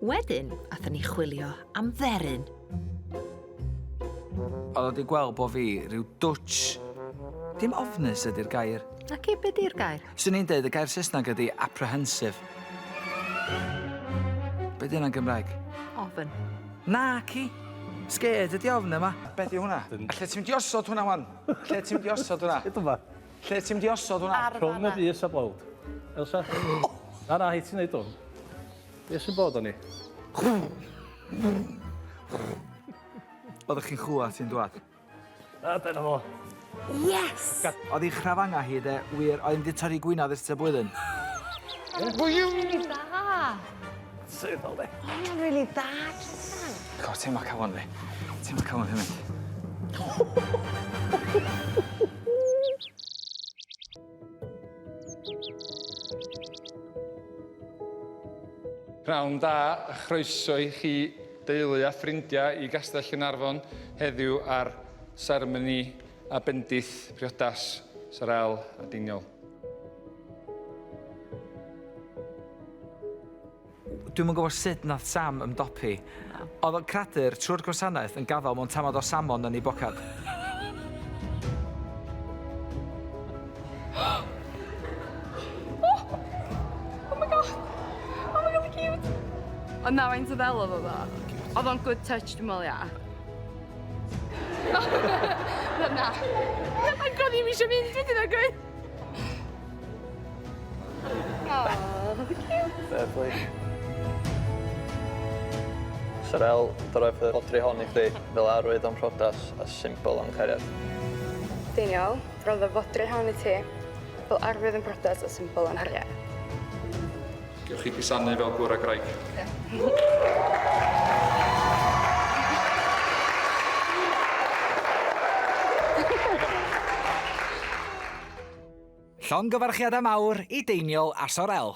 Wedyn, athyn ni chwilio am dderyn. Oedd wedi gweld bod fi rhyw dwtch. Dim ofnus ydy'r gair. Ac i be di'r gair? Swn i'n dweud y gair Saesneg ydy apprehensive. Be di hynna'n Gymraeg? Ofn. Na, ci. Scared ydi ofn yma. Be di hwnna? Lle ti'n mynd i osod hwnna, wan? Lle ti'n mynd i osod hwnna? Ydw ma. Lle ti'n mynd i osod hwnna? Rhwng y bus a blawd. Elsa? Na, hi ti'n neud hwn. Be sy'n bod o'n ni? Oeddech chi'n chwla ti'n dwad? A, dyna fo. Yes! Oedd hi'n chrafanga hi, de, wir, oedd hi'n di torri gwynaf ddys y blwyddyn. Really da! Sydd o, de. Oh, mae'n really da, Trystan. Co, ti'n ma cafon fi. Ti'n ma cafon fi mynd. Rhawn da, a chroeso i chi deulu a ffrindiau i Gastell Caernarfon heddiw ar seremoni a bendith Priodas, Sorrell and Deiniol. Dwi'm yn gwybod sut nath Sam ymdopi. Oedd o'n cradur trwy'r gwasanaeth yn gafel mewn tamad o salmon yn ei bocad. Oh my god, the cute. Ond na, faint o ddel oedd o dda. Oedd o'n good touch, dwi'n meddwl, ia. Na. Ac o'n i'm eisiau mynd wedyn ag oedd. Oh, the cute. Fair play. Sorrell, droef y fodri hon i chdi fel arwydd o'n priodas a symbol o'n cariad. Deiniol, roedd y fodri hon i ti fel arwydd yn priodas a symbol o'n hariad. Gewch chi gusanu fel gwr a graig. Llongyfarchiadau mawr i Deiniol a Sorrell.